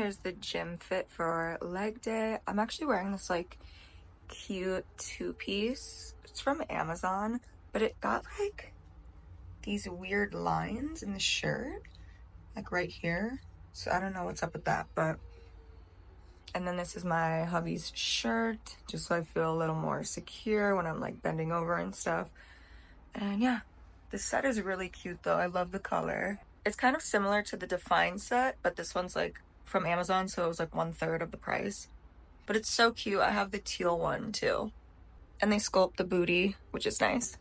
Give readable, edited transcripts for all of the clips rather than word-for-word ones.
here's the gym fit for leg day. I'm actually wearing this like cute two-piece. It's from Amazon, but it got like these weird lines in the shirt, like right here. So I don't know what's up with that, but. And then this is my hubby's shirt, just so I feel a little more secure when I'm like bending over and stuff. And yeah, this set is really cute though. I love the color. It's kind of similar to the Define set, but this one's like from Amazon, so it was like 1/3 of the price. But it's so cute. I have the teal one too. And they sculpt the booty, which is nice.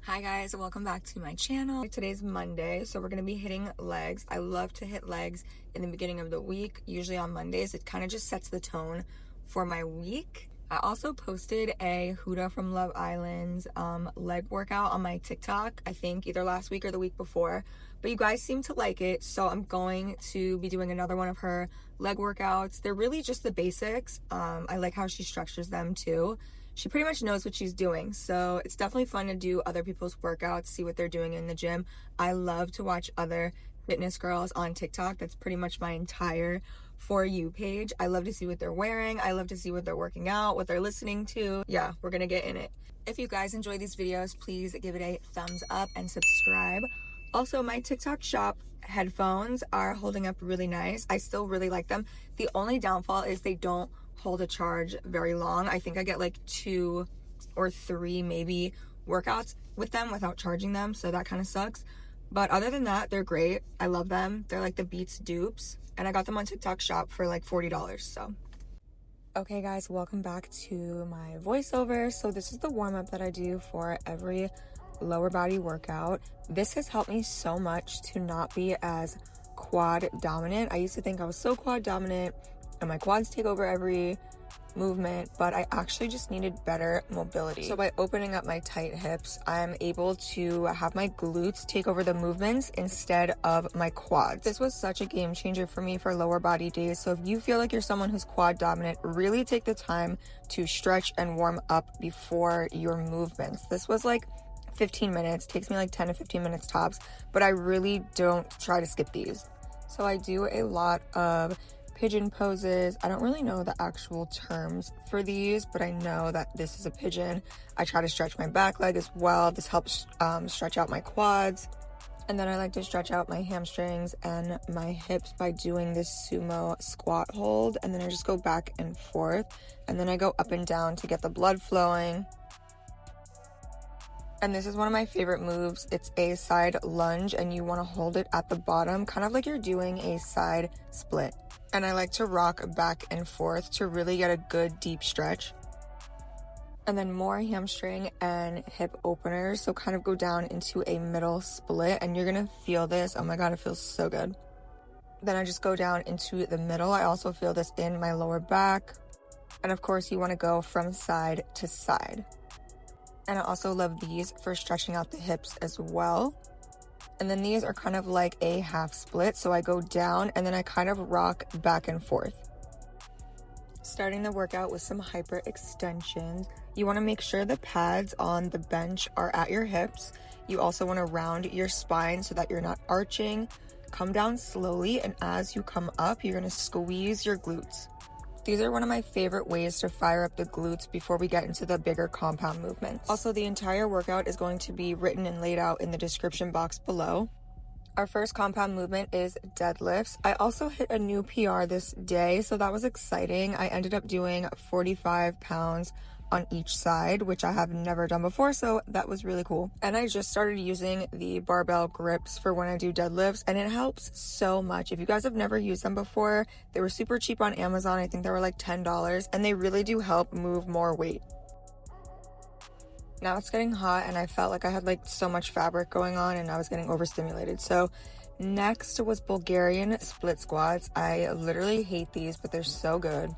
Hi guys, welcome back to my channel. Today's Monday, so we're gonna be hitting legs. I love to hit legs in the beginning of the week, usually on Mondays. It kind of just sets the tone for my week. I also posted a Huda from Love Island's leg workout on my TikTok, I think either last week or the week before, but you guys seem to like it, so I'm going to be doing another one of her leg workouts. They're really just the basics. I like how she structures them too. She pretty much knows what she's doing, so it's definitely fun to do other people's workouts, see what they're doing in the gym. I love to watch other fitness girls on TikTok. That's pretty much my entire For You page. I love to see what they're wearing. I love to see what they're working out, what they're listening to. Yeah, we're gonna get in it. If you guys enjoy these videos, please give it a thumbs up and subscribe. Also, my TikTok shop headphones are holding up really nice. I still really like them. The only downfall is they don't hold a charge very long. I think I get like 2 or 3 maybe workouts with them without charging them, so that kind of sucks. But other than that, they're great. I love them. They're like the Beats dupes, and I got them on TikTok shop for like $40. So okay guys, welcome back to my voiceover. So this is the warm-up that I do for every lower body workout. This has helped me so much to not be as quad dominant. I used to think I was so quad dominant and my quads take over every movement, but I actually just needed better mobility. So by opening up my tight hips, I'm able to have my glutes take over the movements instead of my quads. This was such a game changer for me for lower body days. So if you feel like you're someone who's quad dominant, really take the time to stretch and warm up before your movements. This was like 15 minutes, takes me like 10 to 15 minutes tops, but I really don't try to skip these. So I do a lot of pigeon poses. I don't really know the actual terms for these, but I know that this is a pigeon. I try to stretch my back leg as well. This helps stretch out my quads. And then I like to stretch out my hamstrings and my hips by doing this sumo squat hold. And then I just go back and forth. And then I go up and down to get the blood flowing. And this is one of my favorite moves. It's a side lunge, and you want to hold it at the bottom, kind of like you're doing a side split. And I like to rock back and forth to really get a good deep stretch. And then more hamstring and hip openers, so kind of go down into a middle split, and you're gonna feel this. Oh my god, it feels so good. Then I just go down into the middle. I also feel this in my lower back. And of course, you want to go from side to side. And I also love these for stretching out the hips as well. And then these are kind of like a half split, so I go down and then I kind of rock back and forth. Starting the workout with some hyperextensions. You want to make sure the pads on the bench are at your hips. You also want to round your spine so that you're not arching. Come down slowly, and as you come up, you're going to squeeze your glutes. These are one of my favorite ways to fire up the glutes before we get into the bigger compound movements. Also, the entire workout is going to be written and laid out in the description box below. Our first compound movement is deadlifts. I also hit a new PR this day, so that was exciting. I ended up doing 45 pounds on each side, which I have never done before, so that was really cool. And I just started using the barbell grips for when I do deadlifts, and it helps so much. If you guys have never used them before, they were super cheap on Amazon. I think they were like $10, and they really do help move more weight. Now it's getting hot, and I felt like I had like so much fabric going on, and I was getting overstimulated. So next was Bulgarian split squats. I literally hate these, but they're so good.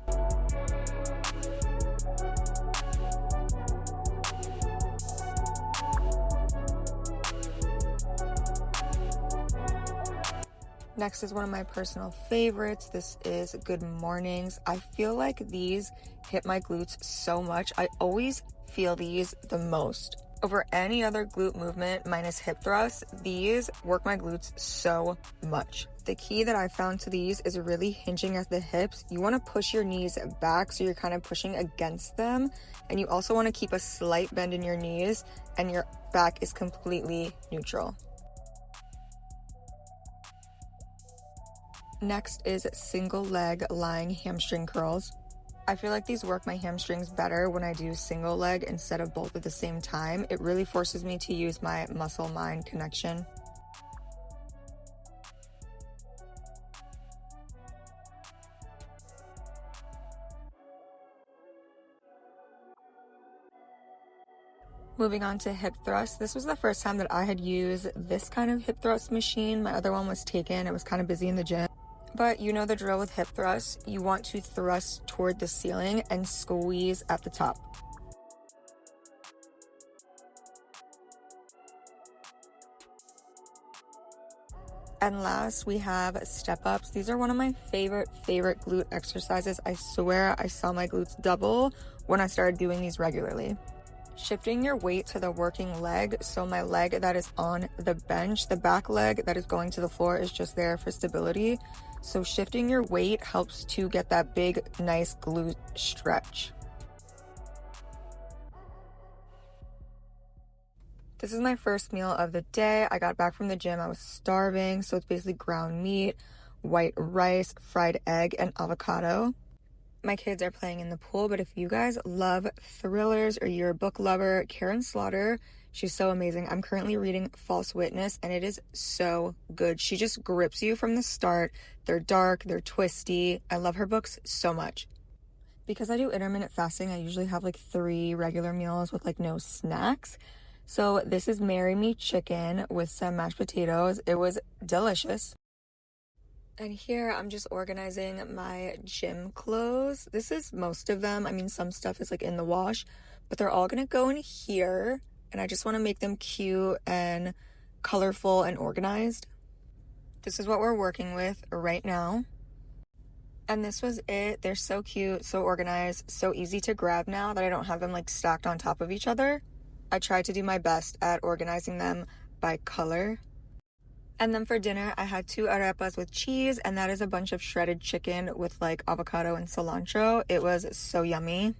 Next is one of my personal favorites. This is Good Mornings. I feel like these hit my glutes so much. I always feel these the most. Over any other glute movement minus hip thrusts, these work my glutes so much. The key that I found to these is really hinging at the hips. You want to push your knees back so you're kind of pushing against them. And you also want to keep a slight bend in your knees and your back is completely neutral. Next is single leg lying hamstring curls. I feel like these work my hamstrings better when I do single leg instead of both at the same time. It really forces me to use my muscle-mind connection. Moving on to hip thrust. This was the first time that I had used this kind of hip thrust machine. My other one was taken. It was kind of busy in the gym. But you know the drill with hip thrusts. You want to thrust toward the ceiling and squeeze at the top. And last, we have step ups. These are one of my favorite glute exercises. I swear I saw my glutes double when I started doing these regularly. Shifting your weight to the working leg, so my leg that is on the bench, the back leg that is going to the floor is just there for stability. So shifting your weight helps to get that big, nice glute stretch. This is my first meal of the day. I got back from the gym. I was starving, so it's basically ground meat, white rice, fried egg, and avocado. My kids are playing in the pool, but if you guys love thrillers or you're a book lover, Karen Slaughter, she's so amazing. I'm currently reading False Witness, and it is so good. She just grips you from the start. They're dark, they're twisty. I love her books so much. Because I do intermittent fasting, I usually have like 3 regular meals with like no snacks. So this is Marry Me chicken with some mashed potatoes. It was delicious. And here I'm just organizing my gym clothes. This is most of them. I mean, some stuff is like in the wash, but they're all gonna go in here. And I just want to make them cute and colorful and organized. This is what we're working with right now. And this was it. They're so cute, so organized, so easy to grab now that I don't have them like stacked on top of each other. I tried to do my best at organizing them by color. And then for dinner, I had 2 arepas with cheese, and that is a bunch of shredded chicken with like avocado and cilantro. It was so yummy.